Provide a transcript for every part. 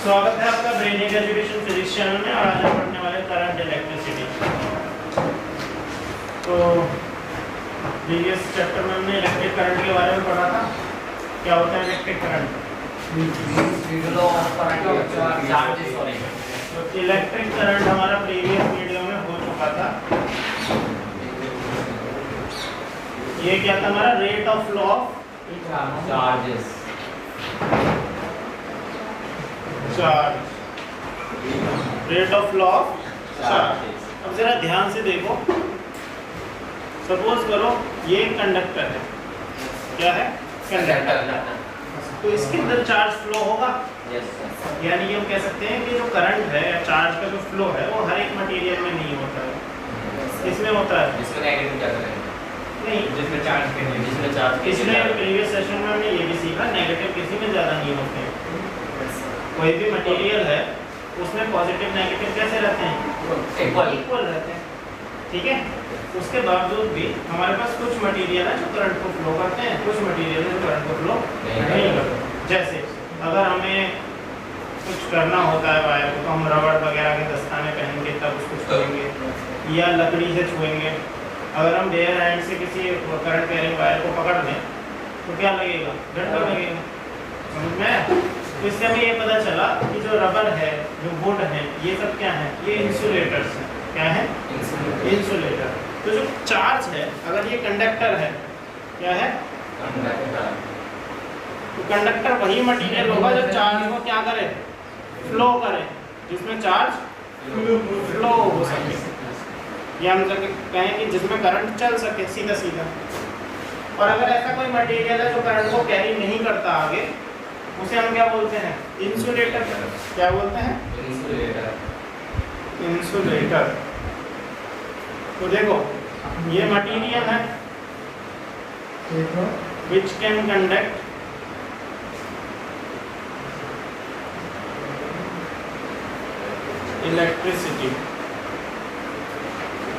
स्वागत है आपका ब्रेनिक एजुकेशन फिजिक्स चैनल में। और आज हम पढ़ने वाले करंट इलेक्ट्रिसिटी। तो प्रीवियस चैप्टर में हमने इलेक्ट्रिक करंट के बारे में पढ़ा था। क्या होता है इलेक्ट्रिक करंट? तो इलेक्ट्रिक करंट हमारा प्रीवियस वीडियो में हो चुका था। ये क्या था हमारा? Rate of flow of charges, rate of flow of charge. अब जरा ध्यान से देखो। सपोज करो ये कंडक्टर है। क्या है? कंडक्टर। तो इसके अंदर चार्ज फ्लो होगा। यानी हम कह सकते हैं कि जो करंट है या चार्ज का जो फ्लो है वो हर एक मटेरियल में नहीं होता है। इसमें होता है, जिसमें नेगेटिव चार्ज है नहीं, जिसमें चार्ज के लिए, जिसमें चार्ज के इसमें प्रीवियस सेशन में हमने ये भी सीखा, नेगेटिव किसी में ज़्यादा नहीं होते हैं। कोई भी मटेरियल है उसमें पॉजिटिव नेगेटिव कैसे रहते हैं? इक्वल रहते हैं। ठीक है। उसके बावजूद भी हमारे पास कुछ मटेरियल है जो करंट को फ्लो करते हैं, कुछ मटेरियल है जो करंट को फ्लो नहीं करते। जैसे अगर हमें कुछ करना होता है वायर को, तो हम रबड़ वगैरह के दस्ताने पहनेंगे तब उसको छुएंगे, या लकड़ी से छुएंगे। अगर हम बेयर हैंड से किसी करंट कैरिंग वायर को पकड़ लें तो क्या लगेगा? डंडा लगेगा। समझ में आया? तो इससे हमें ये पता चला कि जो रबर है, जो वुड है, ये सब क्या है? ये इंसुलेटर्स हैं। क्या है? इंसुलेटर। तो जो चार्ज है, अगर ये कंडक्टर है, क्या है? तो कंडक्टर वही मटेरियल होगा जो चार्ज को क्या करे? फ्लो करे, जिसमें चार्ज फ्लो हो सके, या हम कहें कि जिसमें करंट चल सके सीधा सीधा। और अगर ऐसा कोई मटेरियल है जो करंट को कैरी नहीं करता आगे, उसे हम क्या बोलते हैं? इंसुलेटर। क्या बोलते हैं? इंसुलेटर। तो देखो ये मटेरियल है which can conduct इलेक्ट्रिसिटी।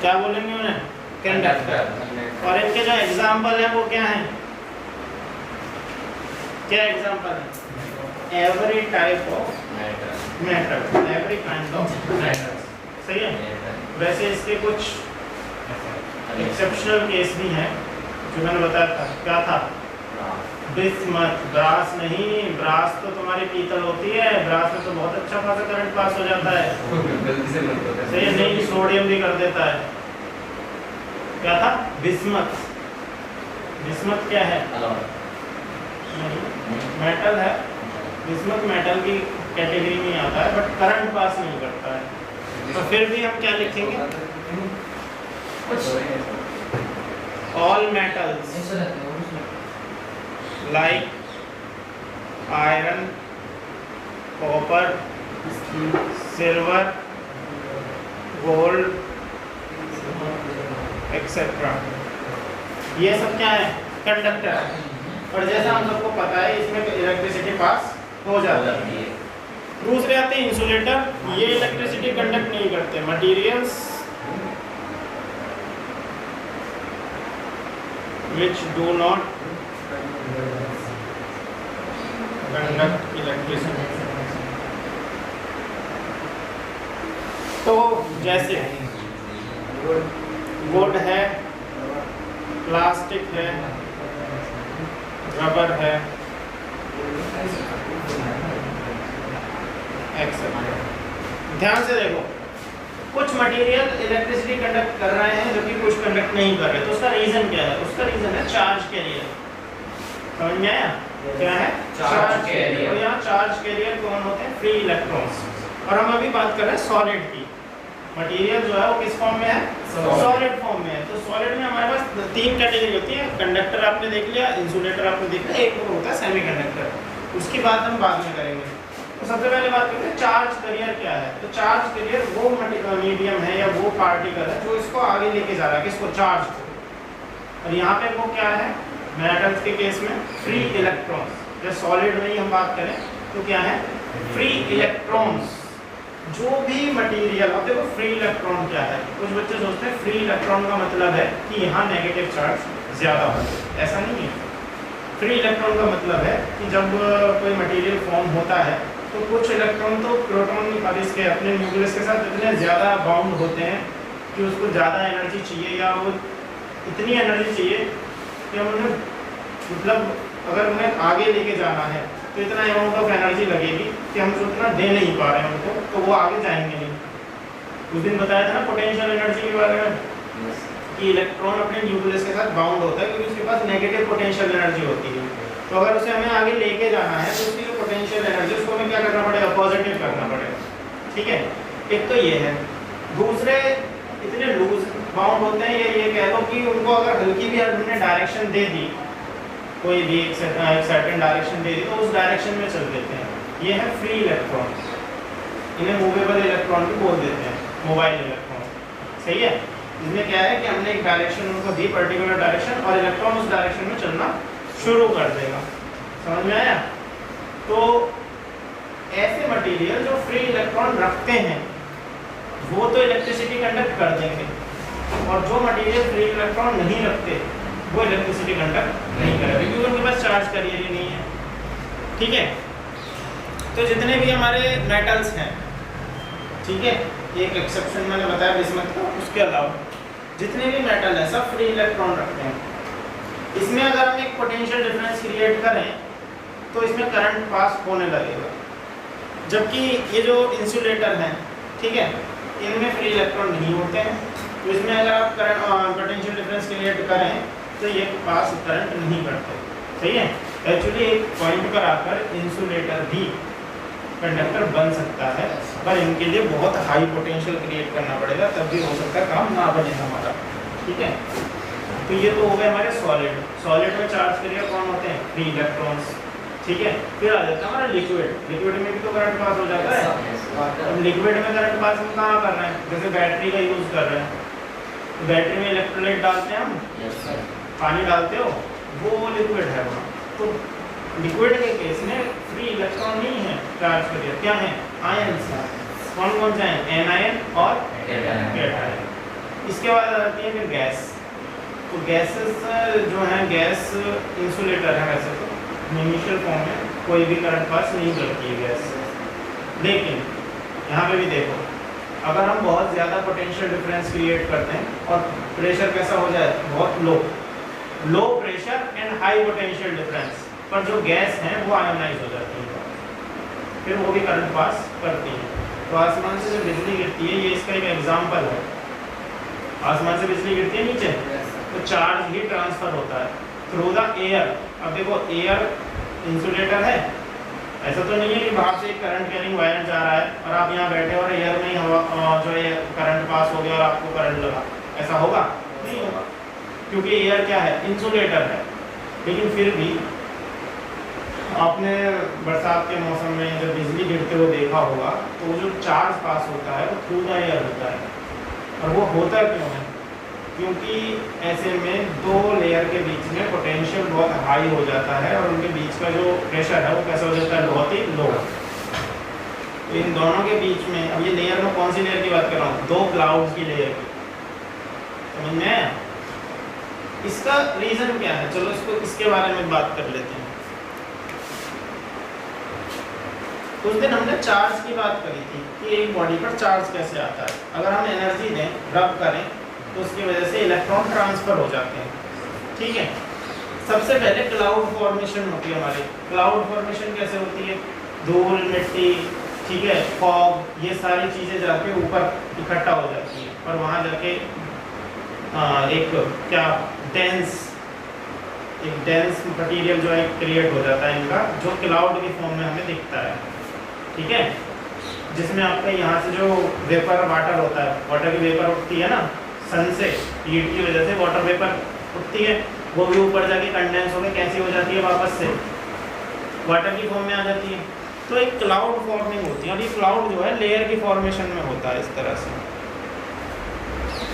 क्या बोलेंगे उन्हें? कंडक्टर। और इनके जो एग्जाम्पल है वो क्या है? क्या एग्जाम्पल है? Every type of metal, every kind of metal. सही है। वैसे इसके कुछ एक्सेप्शनल केस भी हैं जो मैंने बताया था। क्या था? बिस्मथ। ब्रास नहीं, ब्रास तो तुम्हारी पीतल होती है। ब्रास में तो बहुत अच्छा खासा करंट पास हो जाता है। सही है। नहीं, सोडियम भी कर देता है। क्या था? बिस्मथ। बिस्मथ क्या है? मेटल है। बिस्मथ मेटल की कैटेगरी में आता है, बट करंट पास नहीं करता है। तो फिर भी हम क्या लिखेंगे? All metals like iron, copper, silver, gold etcetera, ये सब क्या है? कंडक्टर है। और जैसा हम सबको पता है इसमें इलेक्ट्रिसिटी पास हो जाती है। दूसरे आते हैं इंसुलेटर। ये इलेक्ट्रिसिटी कंडक्ट नहीं करते। Materials which do not conduct electricity। तो जैसे वुड है, प्लास्टिक है, रबर है, एक्सेट्रा। ध्यान से देखो, कुछ मटेरियल इलेक्ट्रिसिटी कंडक्ट कर रहे हैं जबकि कुछ कंडक्ट नहीं कर रहे। तो उसका रीजन क्या है? उसका रीजन है चार्ज कैरियर। समझ में आया? क्या है? Charge carrier. और यहाँ चार्ज कैरियर कौन होते हैं? Free electrons. और हम अभी बात कर रहे हैं सॉलिड की। मटेरियल जो है वो किस फॉर्म में है? सॉलिड फॉर्म में है। तो सॉलिड में हमारे पास तीन कैटेगरी होती है। कंडक्टर आपने देख लिया, इंसुलेटर आपने देख लिया, एक और होता है सेमीकंडक्टर। उसकी बात हम बाद में करेंगे। तो सबसे पहले बात करते हैं चार्ज कैरियर क्या है। तो चार्ज कैरियर वो मीडियम है या वो पार्टिकल है जो इसको आगे लेके जा रहा है, किसको? चार्ज को। और यहाँ पे वो क्या है? मेटल्स के केस में फ्री इलेक्ट्रॉन्स। जब सॉलिड में ही हम बात करें तो क्या है? Free electrons. जो भी मटेरियल, अब देखो फ्री इलेक्ट्रॉन क्या है? कुछ बच्चे सोचते हैं फ्री इलेक्ट्रॉन का मतलब है कि यहाँ नेगेटिव चार्ज ज़्यादा हो। ऐसा नहीं है। फ्री इलेक्ट्रॉन का मतलब है कि जब कोई मटेरियल फॉर्म होता है तो कुछ इलेक्ट्रॉन तो प्रोटॉन और इसके अपने न्यूक्लियस के साथ इतने ज़्यादा बाउंड होते हैं कि उसको ज़्यादा एनर्जी चाहिए, या वो इतनी एनर्जी चाहिए कि हम उन्हें मतलब अगर उन्हें आगे लेके जाना है तो इतना अमाउंट ऑफ एनर्जी लगेगी कि हम उतना दे नहीं पा रहे हैं उनको, तो वो आगे जाएंगे नहीं। उस दिन बताया था ना पोटेंशियल एनर्जी के बारे में कि इलेक्ट्रॉन अपने न्यूक्लियस के साथ बाउंड होता है क्योंकि उसके पास नेगेटिव पोटेंशियल एनर्जी होती है। तो अगर उसे हमें आगे लेके जाना है तो उसकी जो पोटेंशियल एनर्जी उसको हमें क्या करना पड़ेगा, पॉजिटिव करना पड़ेगा। ठीक है, एक तो ये है। दूसरे इतने लूज बाउंड होते हैं, ये कह लो कि उनको अगर हल्की भी हमने डायरेक्शन दे दी, कोई भी एक सर्टेन डायरेक्शन दे दी तो उस डायरेक्शन में चल देते हैं। ये है फ्री इलेक्ट्रॉन, इन्हें मूवेबल इलेक्ट्रॉन भी बोल देते हैं, मोबाइल इलेक्ट्रॉन। सही है, इसमें क्या है कि हमने एक डायरेक्शन उनको दी, पर्टिकुलर डायरेक्शन, और इलेक्ट्रॉन उस डायरेक्शन में चलना शुरू कर देगा। समझ में आया? तो ऐसे मटेरियल जो फ्री इलेक्ट्रॉन रखते हैं वो तो इलेक्ट्रिसिटी कंडक्ट कर देंगे, और जो मटेरियल फ्री इलेक्ट्रॉन नहीं रखते वो इलेक्ट्रिसिटी कंडक्ट नहीं करेगा क्योंकि उनके पास चार्ज कैरियर ही नहीं है। ठीक है, तो जितने भी हमारे मेटल्स हैं, ठीक है, एक एक्सेप्शन मैंने बताया बिस्मथ का, उसके अलावा जितने भी मेटल हैं सब फ्री इलेक्ट्रॉन रखते हैं। इसमें अगर हम एक पोटेंशियल डिफरेंस क्रिएट करें तो इसमें करंट पास होने लगेगा, जबकि ये जो इंसुलेटर हैं, ठीक है, इनमें फ्री इलेक्ट्रॉन नहीं होते हैं। तो इसमें अगर आप करंट पोटेंशियल डिफरेंस क्रिएट करें तो ये पास करंट नहीं करते। सही है, एक्चुअली एक पॉइंट पर आकर इंसुलेटर भी कंडक्टर बन सकता है, पर इनके लिए बहुत हाई पोटेंशियल क्रिएट करना पड़ेगा, तब भी हो सकता है काम ना बने हमारा। ठीक है, तो ये तो हो गए हमारे सॉलिड। सॉलिड में चार्ज कैरियर कौन होते हैं? Free electrons. ठीक है, फिर आ जाता है हमारा लिक्विड। लिक्विड में भी तो करंट पास हो जाता है। अब लिक्विड में करंट पास हम कहाँ कर रहे हैं? जैसे बैटरी का यूज़ कर रहे हैं, बैटरी में इलेक्ट्रोलाइट डालते हैं हम, पानी डालते हो, वो लिक्विड है वहाँ। तो लिक्विड के केस में फ्री इलेक्ट्रॉन नहीं है चार्ज कैरियर, क्या है? आयंस। कौन कौन से हैं? एनायन और कैटायन। इसके बाद आती है फिर गैस। तो गैसेस जो हैं, गैस इंसुलेटर है वैसे तो, इनिशियल फॉर्म में कोई भी करंट पास नहीं करती है गैस। लेकिन यहाँ पे भी देखो, अगर हम बहुत ज़्यादा पोटेंशियल डिफरेंस क्रिएट करते हैं और प्रेशर कैसा हो जाए? बहुत low pressure and high potential difference पर जो गैस हैं वो आयोनाइज हो जाती है, फिर वो भी करंट पास करती है। तो आसमान से जो बिजली गिरती है, ये इसका एक एग्जाम्पल है। आसमान से बिजली गिरती है नीचे, तो चार्ज ही ट्रांसफर होता है थ्रू द एयर। अब देखो, एयर इंसुलेटर है, ऐसा तो नहीं है कि बाहर से एक करंट कैरिंग वायर जा रहा है और आप यहाँ बैठे और एयर में ही हवा जो है करंट पास हो गया और आपको करंट लगा, ऐसा होगा? नहीं होगा, क्योंकि एयर क्या है? इंसुलेटर है। लेकिन फिर भी आपने बरसात के मौसम में जब बिजली गिरते हुए देखा होगा तो वो जो चार्ज पास होता है वो थ्रू द एयर होता है। और वो होता क्यों है? क्योंकि ऐसे में दो लेयर के बीच में पोटेंशियल बहुत हाई हो जाता है और उनके बीच का जो प्रेशर है वो कैसा हो जाता है? बहुत ही लो। तो इन दोनों के बीच में, अब ये लेयर में कौन सी लेयर की बात कर रहा हूँ? दो क्लाउड्स की लेयर की। समझ में आया? इसका रीज़न क्या है? चलो इसके बारे में बात कर लेते हैं। उस दिन हमने चार्ज की बात करी थी कि एक बॉडी पर चार्ज कैसे आता है। अगर हम एनर्जी दें, रब करें, तो उसकी वजह से इलेक्ट्रॉन ट्रांसफर हो जाते हैं। ठीक है, सबसे पहले क्लाउड फॉर्मेशन होती है हमारी। क्लाउड फॉर्मेशन कैसे होती है? धूल, मिट्टी, ठीक है, फॉग, ये सारी चीज़ें जाके ऊपर इकट्ठा हो जाती है और वहाँ जाके एक क्या डेंस मटीरियल जो है क्रिएट हो जाता है इनका, जो क्लाउड की फॉर्म में हमें दिखता है। ठीक है, जिसमें आपका यहाँ से जो वेपर वाटर होता है, वाटर की वेपर उठती है ना सन से, हीट की वजह से वाटर वेपर उठती है, वो भी ऊपर जाके कंडेंस होकर कैसी हो जाती है? वापस से वाटर की फॉर्म में आ जाती है। तो एक क्लाउड फॉर्मिंग होती है और ये क्लाउड जो है लेयर की फॉर्मेशन में होता है इस तरह से।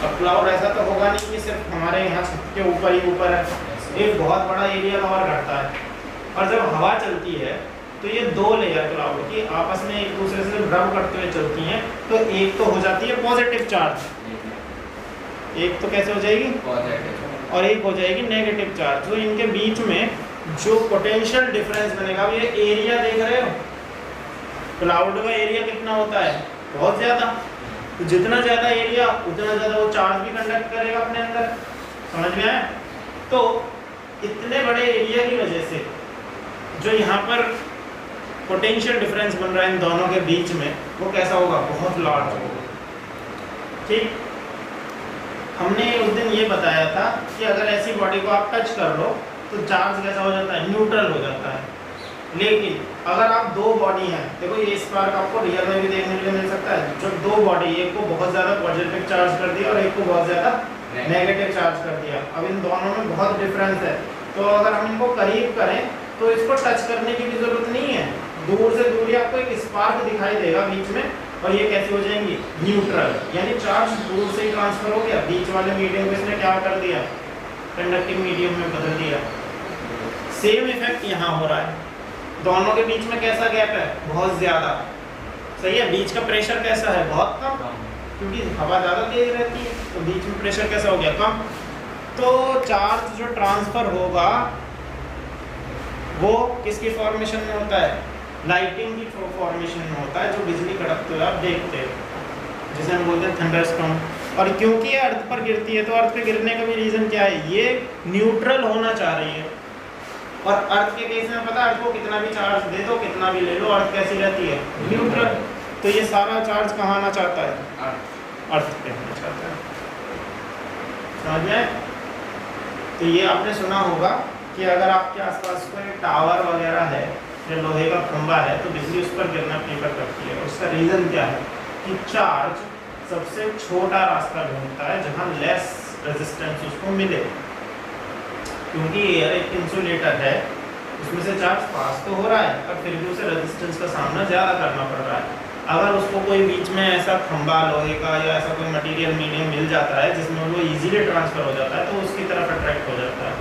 अब क्लाउड ऐसा तो होगा नहीं कि सिर्फ हमारे यहाँ छत के ऊपर ही ऊपर है, एक बहुत बड़ा एरिया कवर करता है। और जब हवा चलती है तो ये दो लेयर क्लाउड की आपस में एक दूसरे से रब करते हुए चलती हैं, तो एक तो हो जाती है पॉजिटिव चार्ज, एक तो कैसे हो जाएगी? पॉजिटिव, और एक हो जाएगी नेगेटिव चार्ज। तो इनके बीच में जो पोटेंशियल डिफरेंस बनेगा, ये एरिया देख रहे हो, क्लाउड का एरिया कितना होता है, बहुत ज़्यादा। तो जितना ज़्यादा एरिया उतना ज़्यादा वो चार्ज भी कंडक्ट करेगा अपने अंदर, समझ में आया। तो इतने बड़े एरिया की वजह से जो यहाँ पर पोटेंशियल डिफरेंस बन रहा है इन दोनों के बीच में, वो कैसा होगा, बहुत लार्ज होगा। ठीक, हमने उस दिन ये बताया था कि अगर ऐसी बॉडी को आप टच कर लो तो चार्ज कैसा हो जाता है, न्यूट्रल हो जाता है। लेकिन अगर आप दो बॉडी हैं, देखो ये स्पार्क आपको रियल में भी देखने के लिए मिल सकता है, जब दो बॉडी, एक को बहुत ज़्यादा पॉजिटिव चार्ज कर दिया और एक को बहुत ज़्यादा नेगेटिव चार्ज कर दिया, अब इन दोनों में बहुत डिफरेंस है। तो अगर हम इनको करीब करें तो इसको टच करने की भी ज़रूरत नहीं है, दूर से दूर ही आपको एक स्पार्क दिखाई देगा बीच में, और ये कैसे हो जाएंगी, न्यूट्रल, यानी चार्ज दूर से ही ट्रांसफर हो गया, बीच वाले मीडियम को इसने क्या कर दिया, कंडक्टिंग मीडियम में बदल दिया। सेम इफेक्ट यहाँ हो रहा है, दोनों के बीच में कैसा गैप है, बहुत ज़्यादा, सही है। बीच का प्रेशर कैसा है, बहुत कम, क्योंकि हवा ज़्यादा तेज रहती है, तो बीच में प्रेशर कैसा हो गया, कम। तो चार्ज जो ट्रांसफ़र होगा वो किसकी फॉर्मेशन में होता है, लाइटिंग की फॉर्मेशन में होता है, जो बिजली कड़कते हुए आप देखते हो, जिसे हम बोलते हैं थंडरस्टॉर्म। और क्योंकि ये अर्थ पर गिरती है, तो अर्थ पे गिरने का भी रीज़न क्या है, ये न्यूट्रल होना चाह रही है। और अर्थ के केस में पता है, अर्थ को कितना भी चार्ज दे दो, कितना भी ले लो, अर्थ कैसी रहती है, न्यूट्रल। तो ये सारा चार्ज कहाँ आना चाहता है, अर्थ पे आना चाहता है, समझ में। तो ये आपने सुना होगा कि अगर आपके आसपास कोई टावर वगैरह है या लोहे का खंभा है तो बिजली उस पर गिरना प्रेफर करती है। उसका रीज़न क्या है कि चार्ज सबसे छोटा रास्ता ढूंढता है जहाँ लेस रेजिस्टेंस उसको मिले, क्योंकि एयर एक इंसुलेटर है, उसमें से चार्ज पास तो हो रहा है पर फिर भी उसे रेजिस्टेंस का सामना ज़्यादा करना पड़ रहा है। अगर उसको कोई बीच में ऐसा खंभा लोहे का या ऐसा कोई मटेरियल मीडियम मिल जाता है जिसमें वो इजीली ट्रांसफ़र हो जाता है तो उसकी तरफ अट्रैक्ट हो जाता है।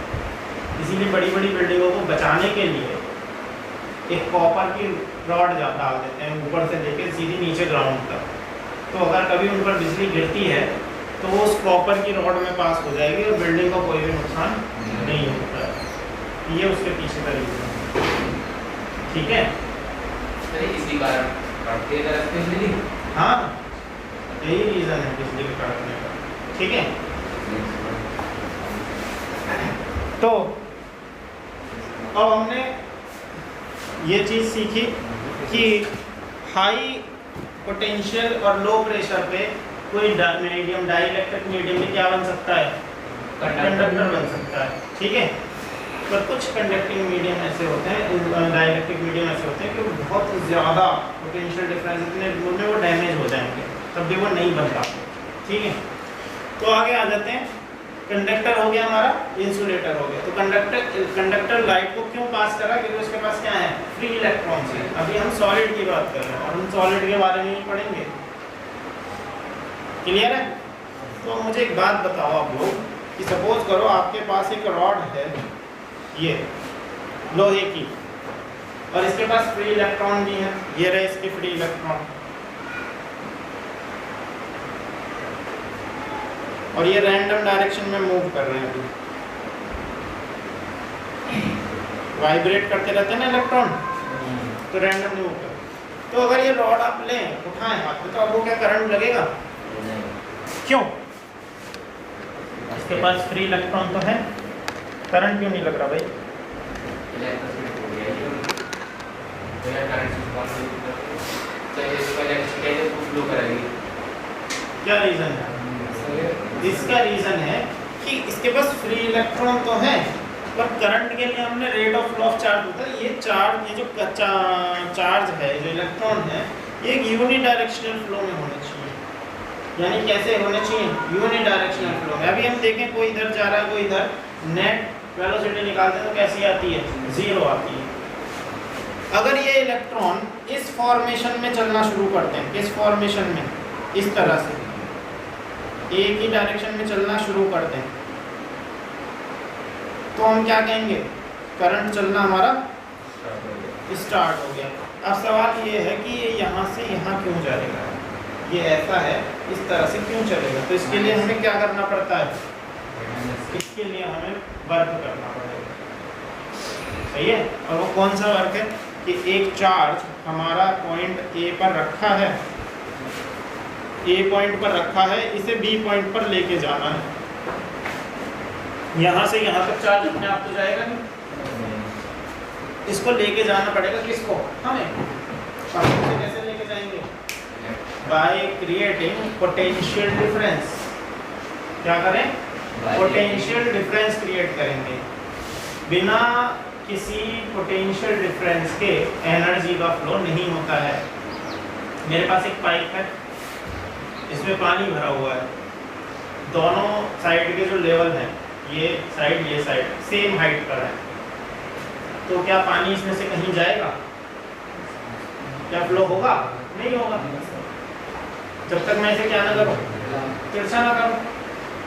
इसीलिए बड़ी बड़ी बिल्डिंगों को बचाने के लिए एक कॉपर की रॉड डाल देते हैं ऊपर से लेकर सीधी नीचे ग्राउंड तक। तो अगर कभी उन पर बिजली गिरती है तो वो उस कॉपर की रॉड में पास हो जाएगी और बिल्डिंग को कोई भी नुकसान नहीं होता है। ये उसके पीछे का रीज़न है, ठीक है। इसी कारण कटते रहते हैं बिजली। हाँ, यही रीज़न है बिजली के कड़कने का, ठीक है। तो अब हमने ये चीज़ सीखी कि हाई पोटेंशियल और लो प्रेशर पे कोई मीडियम, डाइइलेक्ट्रिक मीडियम में क्या बन सकता है, कंडक्टर बन सकता है, ठीक है। पर कुछ कंडक्टिंग मीडियम ऐसे होते हैं, डाइइलेक्ट्रिक मीडियम ऐसे होते हैं कि बहुत ज़्यादा पोटेंशियल डिफरेंस इतने दूर में वो डैमेज हो जाएंगे, तब भी वो नहीं बन पाते, ठीक है। तो आगे आ जाते हैं, कंडक्टर हो गया हमारा, इंसुलेटर हो गया। तो कंडक्टर लाइट को क्यों पास करा, क्योंकि उसके पास क्या है, फ्री इलेक्ट्रॉन्स है। अभी हम सॉलिड की बात कर रहे हैं और हम सॉलिड के बारे में ही पढ़ेंगे, क्लियर है। तो मुझे एक बात बताओ आप लोग कि सपोज करो आपके पास एक रॉड है ये लोहे की और इसके पास फ्री इलेक्ट्रॉन भी है, ये रहे इसके फ्री इलेक्ट्रॉन, और ये रैंडम डायरेक्शन में मूव कर रहे हैं, अभी वाइब्रेट करते रहते हैं ना इलेक्ट्रॉन, तो रैंडमली मूव कर। तो अगर ये रॉड आप लें, उठाएं हाथ में, तो आपको क्या करंट लगेगा, क्यों, इसके पास फ्री इलेक्ट्रॉन तो है, करंट क्यों नहीं लग रहा भाई, क्या रीज़न है, इसका रीज़न है कि इसके पास फ्री इलेक्ट्रॉन तो है पर करंट के लिए हमने rate of flow of charge होता है, ये चार्ज, ये जो चार्ज है, जो इलेक्ट्रॉन है, ये एक यूनिडायरेक्शनल फ्लो में होना चाहिए। यानी कैसे होना चाहिए, यूनिडायरेक्शनल फ्लो में। अभी हम देखें कोई इधर जा रहा है कोई इधर, नेट वेलोसिटी निकालते हैं तो कैसी आती है, 0 आती है। अगर ये इलेक्ट्रॉन इस फॉर्मेशन में चलना शुरू करते हैं, किस फॉर्मेशन में, इस तरह से एक ही डायरेक्शन में चलना शुरू करते हैं, तो हम क्या कहेंगे, करंट चलना हमारा स्टार्ट हो गया। अब सवाल ये है कि ये यहाँ से यहाँ क्यों जाएगा, ये ऐसा है, इस तरह से क्यों चलेगा। तो इसके लिए हमें क्या करना पड़ता है, इसके लिए हमें वर्क करना पड़ेगा, सही है। और वो कौन सा वर्क है, कि एक चार्ज हमारा पॉइंट ए पर रखा है, ए पॉइंट पर रखा है, इसे बी पॉइंट पर लेके जाना है। यहाँ से यहाँ तक चार्ज अपने आप तो जाएगा नहीं, इसको लेके जाना पड़ेगा। किसको? हमें। और इसे कैसे लेके जाएंगे? By creating potential difference. क्या करें? पोटेंशियल डिफरेंस क्रिएट करेंगे। बिना किसी पोटेंशियल डिफरेंस के एनर्जी का फ्लो नहीं होता है। मेरे पास एक पाइप है, इसमें पानी भरा हुआ है, दोनों साइड के जो लेवल हैं, ये साइड सेम हाइट पर है, तो क्या पानी इसमें से कहीं जाएगा? क्या फ्लो होगा? नहीं होगा, जब तक मैं इसे क्या ना करूं, तिरछा ना करूं।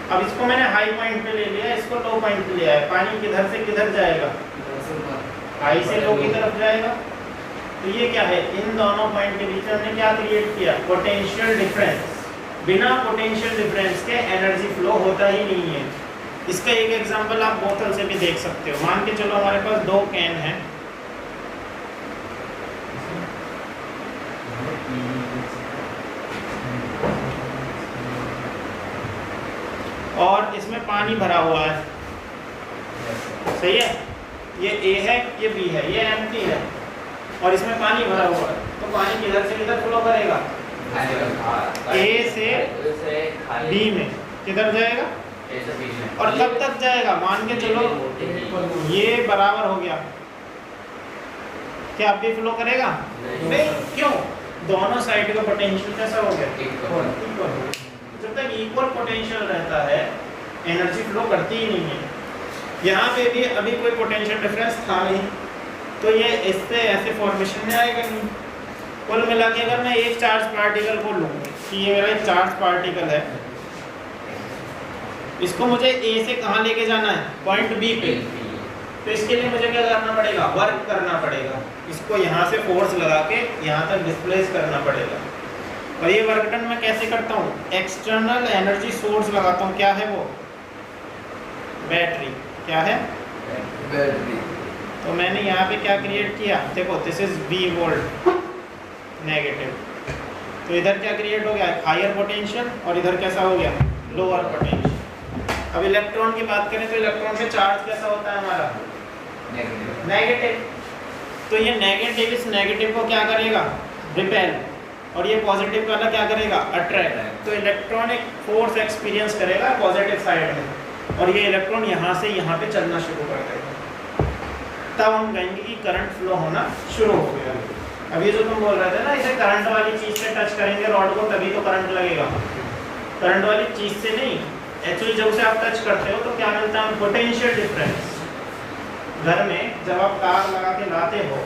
अब इसको मैंने हाई पॉइंट पे ले लिया, इसको लो पॉइंट पे लिया है, पानी किधर से किधर जाएगा? हाई से लो की तरफ जाएगा। तो ये क्या है? इन दोनों पॉइंट के बीच में हमने क्या क्रिएट किया? Potential difference. बिना पोटेंशियल डिफरेंस के एनर्जी फ्लो होता ही नहीं है। इसका एक एग्जांपल आप बोतल से भी देख सकते हो। मान के चलो हमारे पास 2 कैन हैं, और इसमें पानी भरा हुआ है, सही है? ये ए है, ये बी है, ये एम्प्टी है, और इसमें पानी भरा हुआ है, तो पानी किधर से किधर फ्लो करेगा? ए से बी में। किधर जाएगा? और कब तक जाएगा? मान के चलो ये बराबर हो गया, क्या अब भी फ्लो करेगा? नहीं। क्यों? दोनों साइड का पोटेंशियल कैसा हो गया? इक्वल। जब तक इक्वल पोटेंशियल रहता है एनर्जी फ्लो करती ही नहीं है। यहाँ पे भी अभी कोई पोटेंशियल डिफरेंस था नहीं, तो ये इससे ऐसे फॉर्मेशन में आएगा नहीं। कुल मिला के अगर मैं एक चार्ज पार्टिकल को लूँ कि ये मेरा एक चार्ज पार्टिकल है, इसको मुझे ए से कहाँ लेके जाना है? पॉइंट बी पे। तो इसके लिए मुझे क्या करना पड़ेगा? वर्क करना पड़ेगा। इसको यहाँ से फोर्स लगा के यहाँ तक डिस्प्लेस करना पड़ेगा। और ये वर्क डन मैं कैसे करता हूँ? एक्सटर्नल एनर्जी सोर्स लगाता हूँ। क्या है वो? बैटरी। क्या है? बैटरी। तो मैंने यहाँ पे क्या क्रिएट किया? देखो, this is V volt negative. तो इधर क्या क्रिएट हो गया? हायर पोटेंशियल, और इधर कैसा हो गया? Lower potential. अब इलेक्ट्रॉन की बात करें तो इलेक्ट्रॉन पे चार्ज कैसा होता है हमारा? नेगेटिव। तो ये नेगेटिव इस नेगेटिव को क्या करेगा? रिपेल। और ये पॉजिटिव वाला क्या करेगा? अट्रैक्ट। तो इलेक्ट्रॉन एक फोर्स एक्सपीरियंस करेगा पॉजिटिव साइड में, और ये इलेक्ट्रॉन यहाँ से यहाँ पे चलना शुरू कर देगा। तब हम कहेंगे कि करंट फ्लो होना शुरू हो गया। अब ये जो तुम बोल रहे थे ना, इसे करंट वाली चीज़ से टच करेंगे रॉड को तभी तो करंट लगेगा, करंट वाली चीज़ से नहीं। एक्चुअली जब से आप टच करते हो तो क्या मिलता है? Potential difference. घर में जब आप तार लगा के लाते हो,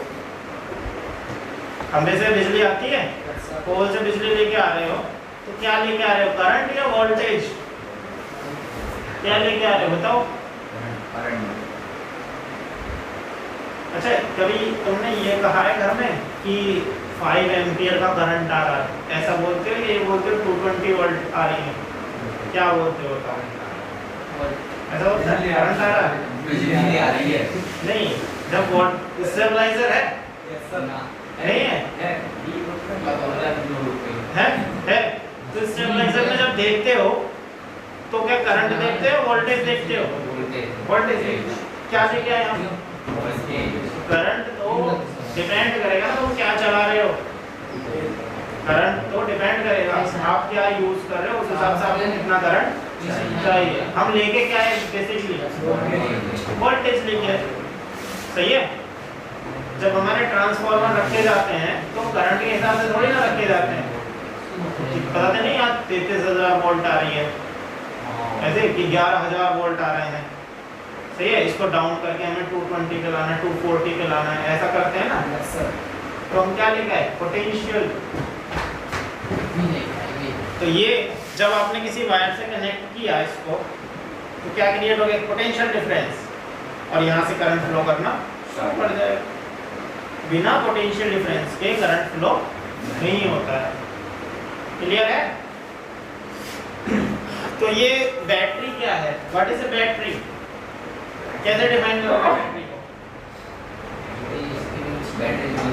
खंभे से बिजली आती है, पोल से बिजली लेके आ रहे हो, तो क्या लेके आ रहे हो? करंट या वोल्टेज? क्या लेके आ रहे हो बताओ? अच्छा, कभी तुमने ये कहा है घर में कि 5 एम्पियर का करंट आ रहा है, ऐसा बोलते हो? ये बोलते हो 220 वोल्ट आ रही है? क्या बोलते हो बताओ? ऐसा होता है? करंट आ रहा है? बिजली आ रही है। नहीं, जब स्टेबलाइजर है नहीं है? है? तो स्टेबलाइजर में जब देखते हो तो क्या करंट देखते हो, वोल्टेज देखते हो? वोल्टेज। क्या देखते हैं हम? करंट तो डिपेंड करेगा ना तुम क्या चला रहे हो। करंट तो डिपेंड करेगा आप क्या यूज कर रहे हो, उस हिसाब से आपको कितना करंट चाहिए। हम लेके क्या है? बेसिकली वोल्टेज लेके। सही है? जब हमारे ट्रांसफार्मर रखे जाते हैं तो करंट के हिसाब से थोड़ी ना रखे जाते हैं। पता तो नहीं आज 33,000 वोल्ट आ रही है, ऐसे कि 11,000 वोल्ट आ रहे हैं। सही है? इसको डाउन करके हमें 220 पे लाना है, 240 पे लाना है, ऐसा करते हैं ना। तो हम क्या लेके आए? पोटेंशियल। तो ये जब आपने किसी वायर से कनेक्ट किया इसको, तो क्या क्रिएट हो गया? पोटेंशियल डिफरेंस, और यहाँ से करंट फ्लो करना शुरू कर जाएगा। बिना पोटेंशियल डिफरेंस के करंट फ्लो नहीं होता है। क्लियर है? तो ये बैटरी क्या है? What is a battery? कैसे डिफाइन करोगे बैटरी को?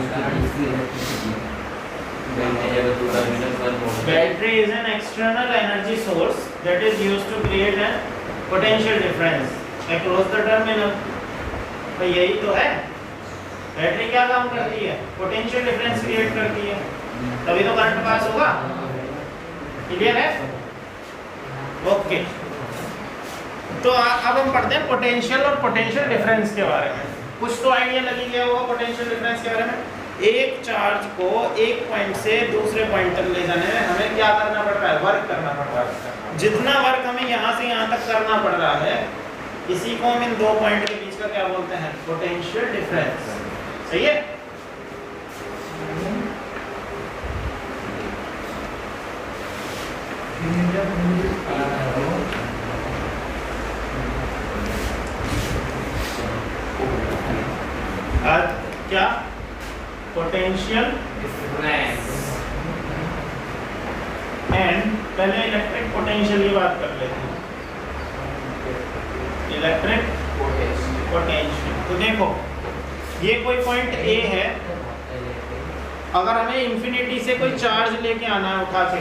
Battery is an external energy source that is used to create a potential difference across the terminal. तो यही तो है, बैटरी क्या काम करती है? पोटेंशियल डिफरेंस क्रिएट करती है, तभी तो करंट पास होगा। क्लियर है? ओके, तो अब हम पढ़ते हैं पोटेंशियल और पोटेंशियल डिफरेंस के बारे में। कुछ तो आइडिया लगी गया होगा पोटेंशियल डिफरेंस के बारे में। एक चार्ज को एक पॉइंट से दूसरे पॉइंट तक ले जाने में हमें क्या करना पड़ रहा है? वर्क करना पड़ रहा है। जितना वर्क हमें यहाँ से यहाँ तक करना पड़ रहा है, इसी को हम इन दो पॉइंट के बीच का क्या बोलते हैं? Potential difference. सही है? आज क्या पोटेंशियल एंड पहले इलेक्ट्रिक पोटेंशियल की बात कर लेते हैं। इलेक्ट्रिक पोटेंशियल, तो देखो ये कोई पॉइंट ए है, अगर हमें इंफिनिटी से कोई चार्ज लेके आना है उठा के,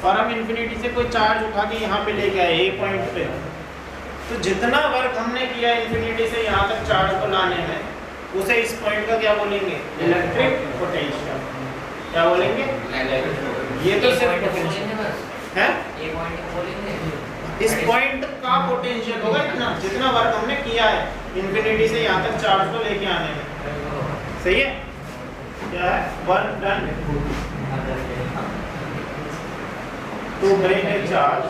और हम इंफिनिटी से कोई चार्ज उठा के यहाँ पे लेके आए ए पॉइंट पे, तो जितना वर्क हमने किया इंफिनिटी से यहाँ तक चार्ज को लाने में, उसे इस पॉइंट का क्या बोलेंगे? Electric potential. क्या बोलेंगे? ये तो सिर्फ पोटेंशियल है, इस पॉइंट का पोटेंशियल होगा इतना, जितना वर्क हमने किया है इंफिनिटी से यहाँ तक चार्ज को लेके आने में। सही है? क्या है? Work done to break a charge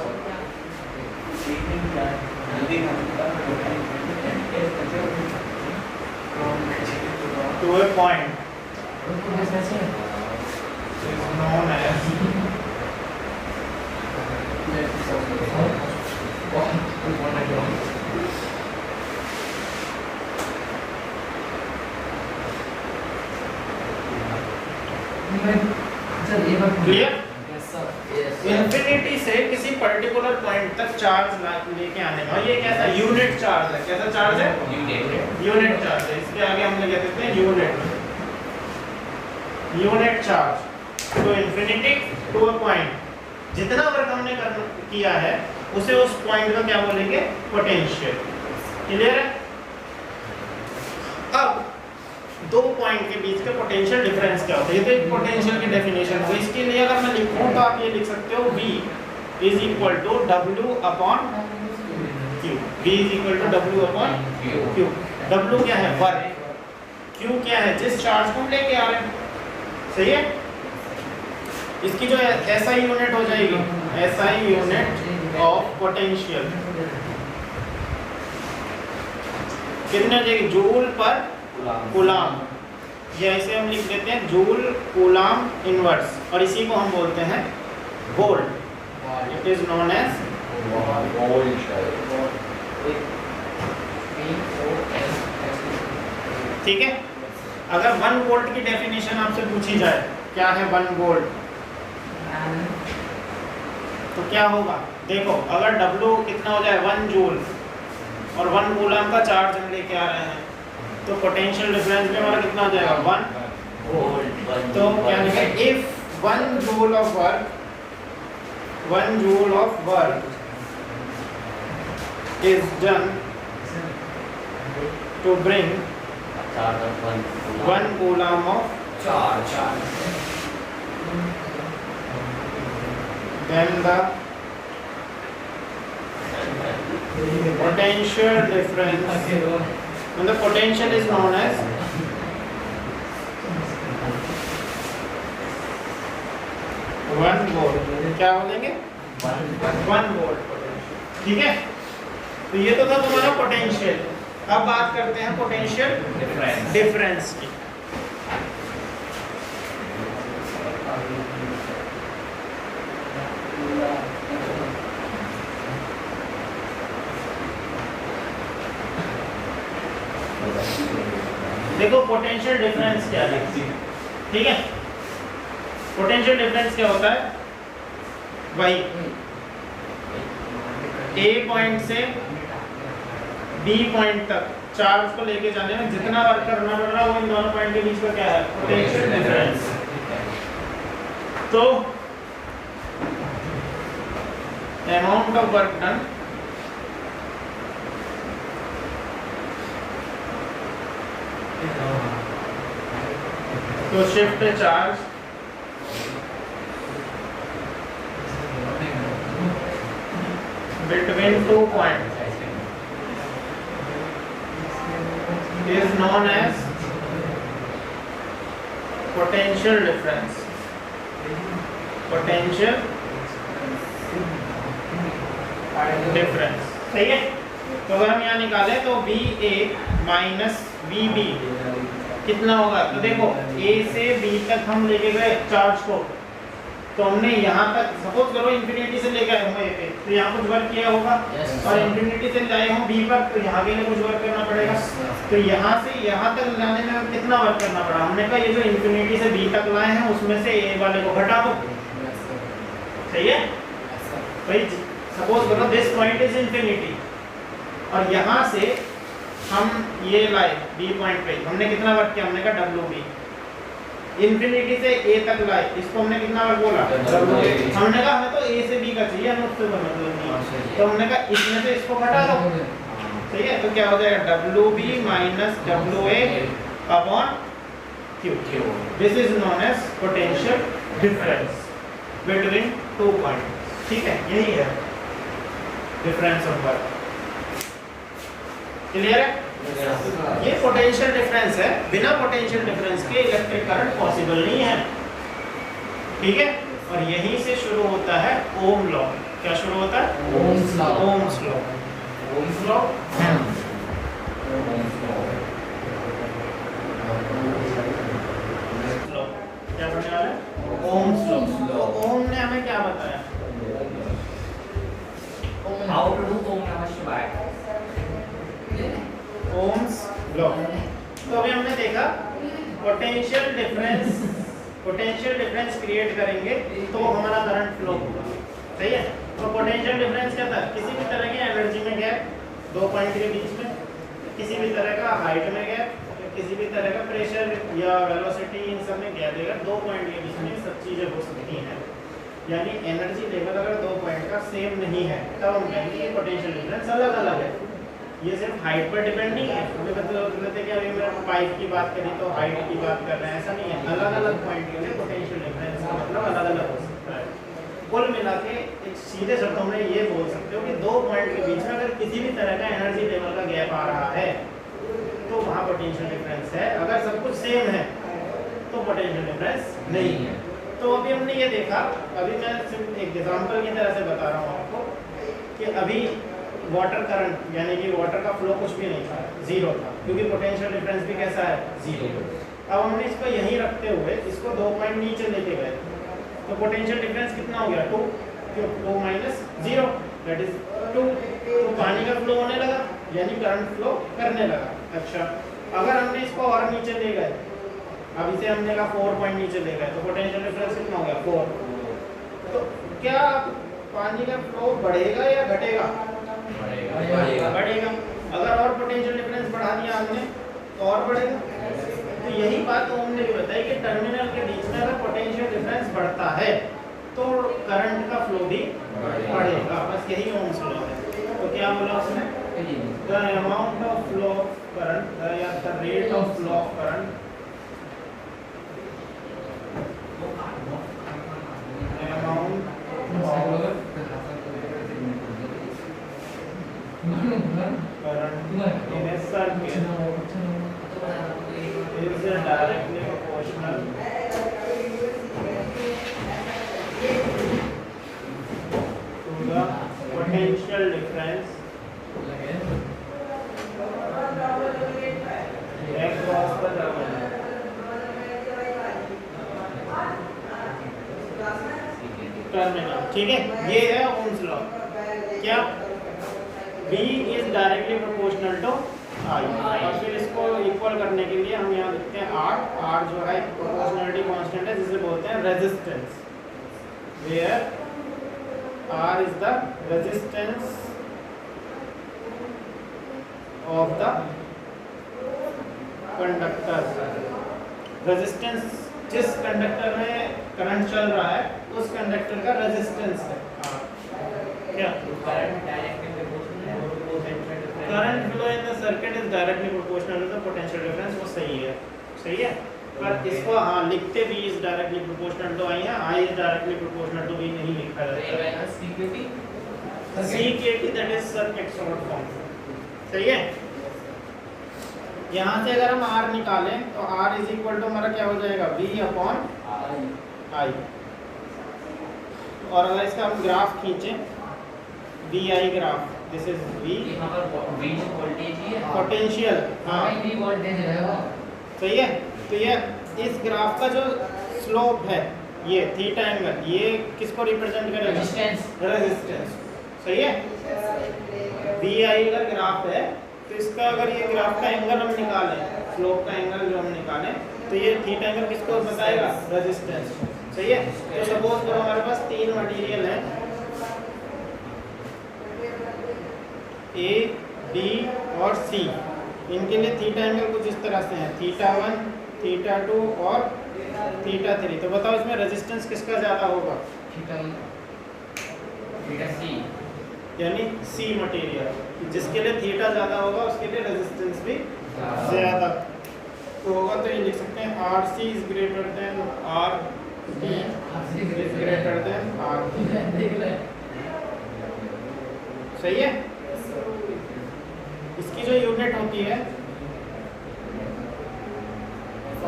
to a point is known as clear? Infinity से किसी पर्टिकुलर पॉइंट तक चार्ज लेके आने में, और ये कैसा यूनिट चार्ज है? कैसा चार्ज है? यूनिट चार्ज है। इसके आगे हम क्या कहते हैं? Unit charge to infinity to a point. जितना वर्क हमने किया है उसे उस पॉइंट का क्या बोलेंगे? पोटेंशियल। क्लियर है? अब दो पॉइंट के बीच का पोटेंशियल डिफरेंस क्या होता है? ये तो एक पोटेंशियल की डेफिनेशन है। इसके लिए अगर मैं लिखूं तो आप ये लिख सकते हो V is equal to W upon Q। V is equal to W upon Q। W क्या है? वर्क। Q क्या है? जिस चार्ज को हम लेके आ रहे हैं। सही है? इसकी जो SI यूनिट हो जाएगी, SI यूनिट ऑफ पोटेंशियल कितने हो जाएगी? जूल पर कूलाम। ये ऐसे हम लिख देते हैं जूल कूलाम इनवर्स, और इसी को हम बोलते हैं volt. It is known as ठीक है? अगर 1 वोल्ट की डेफिनेशन आपसे पूछी जाए, क्या है 1 वोल्ट, तो क्या होगा? देखो, अगर W कितना हो जाए? 1 जूल, और 1 कूलाम का चार्ज हम लेके आ रहे हैं, तो पोटेंशियल डिफरेंस में हमारा कितना हो जाएगा? 1 वोल्ट। तो क्या लिखेंगे? If 1 joule of work is done to bring 1 coulomb of charge, then the potential difference, when the potential is known as one volt. क्या बोलेंगे? 1 वोल्ट पोटेंशियल। ठीक है? तो ये तो था तुम्हारा पोटेंशियल। अब बात करते हैं पोटेंशियल डिफरेंस की। देखो पोटेंशियल डिफरेंस क्या है, ठीक है? पोटेंशियल डिफरेंस क्या होता है? वही ए पॉइंट से बी पॉइंट तक चार्ज को लेके जाने में जितना वर्क करना पड़ रहा है वो इन दोनों पॉइंट के बीच का क्या है, पोटेंशियल डिफरेंस। तो अमाउंट ऑफ वर्क डन तो shift charge between 2 points is known as potential difference. Potential difference, सही है। तो अगर हम यहाँ निकालें तो VA माइनस VB कितना होगा, तो देखो A से B तक हम लेके गए चार्ज को, तो हमने यहाँ तक सपोज करो इंफिनिटी से लेकर आए होंगे पे, तो यहाँ कुछ वर्क किया होगा और इंफिनिटी से लाए हों बी पर, तो यहाँ के लिए कुछ वर्क करना पड़ेगा। तो यहाँ से यहाँ तक लाने में कितना वर्क करना पड़ा, हमने कहा ये जो इंफिनिटी से बी तक लाए हैं उसमें से ए वाले को घटा दो, सही है भाई। सपोज करो दिस पॉइंट इज इंफिनिटी और यहाँ से हम ये लाए बी पॉइंट पे, हमने कितना वर्क किया, हमने कहा डब्ल्यू बी। इंफिनिटी से ए तक लाए, इसको हमने कितना वर्क बोला, हमने कहा हमें तो ए से बी का चाहिए, हमें उससे मतलब नहीं, तो हमने कहा इसमें से इसको घटा दो, सही है। तो क्या हो जाएगा, W B minus W A upon Q. This is known as potential difference between 2 points, ठीक है, यही है डिफरेंस ऑफ वर्क। क्लियर है? ये पोटेंशियल डिफरेंस है, बिना पोटेंशियल डिफरेंस के इलेक्ट्रिक करंट पॉसिबल नहीं है, ठीक है। और यहीं से शुरू होता है ओम लॉ। क्या शुरू होता है, Ohm's law. Ohm's law. Ohm's law क्या पढ़ने वाले हैं? Ohm's law. तो ओम ने हमें क्या बताया, How to do Om Namah Shivaya? Ohm's law. तो अभी हमने देखा पोटेंशियल डिफरेंस क्रिएट करेंगे तो हमारा करंट फ्लो होगा, सही है। तो पोटेंशियल डिफरेंस क्या था, किसी भी तरह की एनर्जी में गैप 2 पॉइंट के बीच में, किसी भी तरह का हाइट में गैप, किसी भी तरह का प्रेशर या वेलोसिटी, इन सब में गैप देगा 2 पॉइंट के बीच में सब चीज़ें हो सकती हैं। यानी एनर्जी लेवल अगर 2 पॉइंट का सेम नहीं है तब हम कहेंगे कि पोटेंशियल डिफरेंस अलग अलग है। ये सिर्फ हाइट पर डिपेंड नहीं है, हमें बताते कि अभी मैं पाइप की बात करें तो हाइट की बात कर रहे हैं, ऐसा नहीं है। अलग अलग पॉइंट के लिए पोटेंशियल डिफरेंस का मतलब अलग अलग हो सकता है। कुल मिला के एक सीधे शब्दों में ये बोल सकते हो कि 2 पॉइंट के बीच में अगर किसी भी तरह का एनर्जी लेवल का गैप आ रहा है तो वहाँ पोटेंशियल डिफरेंस है। अगर सब कुछ सेम है तो पोटेंशियल डिफरेंस नहीं है। तो अभी हमने ये देखा, अभी मैं सिर्फ एक एग्जाम्पल की तरह से बता रहा हूँ आपको कि अभी वाटर करंट यानी कि वाटर का फ्लो कुछ भी नहीं था, 0 था, क्योंकि पोटेंशियल डिफरेंस भी कैसा है, 0। अब हमने इसको यहीं रखते हुए इसको 2 पॉइंट नीचे लेके गए, तो पोटेंशियल डिफरेंस कितना हो गया, 2, 2 माइनस 0 दैट इज 2। तो पानी का फ्लो होने लगा यानी करंट फ्लो करने लगा। अच्छा, अगर हमने इसको और नीचे ले गए, अब इसे हमने कहा 4 पॉइंट नीचे ले गए, तो पोटेंशियल डिफरेंस कितना हो गया, 4। तो क्या पानी का फ्लो बढ़ेगा या घटेगा, बढ़ेगा। अगर और पोटेंशियल डिफरेंस बढ़ा दिया हमने तो और बढ़ेगा। तो यही बात ओम ने भी बताई कि टर्मिनल के बीच में अगर पोटेंशियल डिफरेंस बढ़ता है तो करंट का फ्लो भी बढ़ेगा, बस यही ओम्स लॉ है। तो क्या बोला उसने, the amount of flow of current या the rate of flow of current in a circuit is directly proportional to the potential difference across the terminal. ठीक है, ये है ओम्स लॉ। क्या V is directly proportional to I, और फिर इसको equal करने के लिए हम यहाँ लिखते हैं R जो है प्रोपोर्शनलिटी कांस्टेंट है जिसे बोलते हैं resistance, where R is the resistance of the conductor, resistance जिस कंडक्टर में करंट चल रहा है उस कंडक्टर का रेजिस्टेंस है। हाँ क्या करंट डायरेक्टली प्रोपोर्शनल है और potential difference current flow in the circuit is directly proportional to the potential difference, वो सही है, सही है। पर इसको हाँ लिखते भी is directly proportional to I है, I is directly proportional to B नहीं लिखा तो ये जाता है। बनेगा CKT CKT that is circuit short form, सही है। यहाँ से अगर हम R निकालें तो R इज इक्वल टू हमारा क्या हो जाएगा V अपॉन I, और अगर इसका हम ग्राफ खींचें VI graph, this is V यहाँ पर V जो वोल्टेज ही है पोटेंशियल, हाँ V वोल्टेज रहेगा। सही है। तो ये इस ग्राफ का जो स्लोप है ये थीटा एंगल, ये किसको रिप्रेजेंट करेगा? रेजिस्टेंस रेजिस्टेंस, सही है। VI का ग्राफ है तो इसका अगर ये ग्राफ का एंगल हम निकालें, स्लोप का एंगल जो हम निकालें, तो ये थीटा एंगल किसको बताएगा? रेजिस्टेंस, सही है। तो सपोज करो हमारे पास तीन मटेरियल है A, B और C, इनके लिए थीटा एंगल कुछ इस तरह से है, θ1, θ2 और θ3। तो बताओ इसमें रेजिस्टेंस किसका ज़्यादा होगा? थीटा C यानी C मटेरियल, जिसके लिए थीटा ज़्यादा होगा उसके लिए रेजिस्टेंस भी ज़्यादा तो होगा। तो ये लिख सकते हैं RC is greater than RD is greater than R, सही है। इसकी जो यूनिट होती है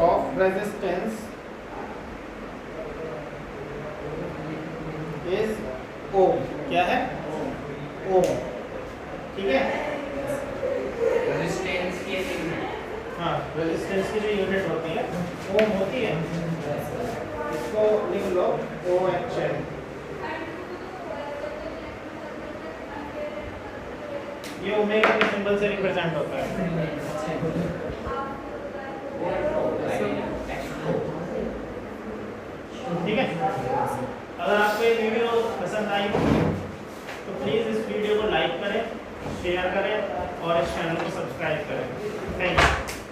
ऑफ रेजिस्टेंस इज ओम, क्या है? ओम, ठीक है। रेजिस्टेंस की हाँ, रेजिस्टेंस की जो यूनिट होती है ओम होती है, इसको लिख लो OHM। ये ओमेगा के सिंबल से रिप्रेजेंट होता है, ठीक है। अगर आपको ये वीडियो पसंद आई तो प्लीज़ इस वीडियो को लाइक करें, शेयर करें और इस चैनल को सब्सक्राइब करें। Thank you.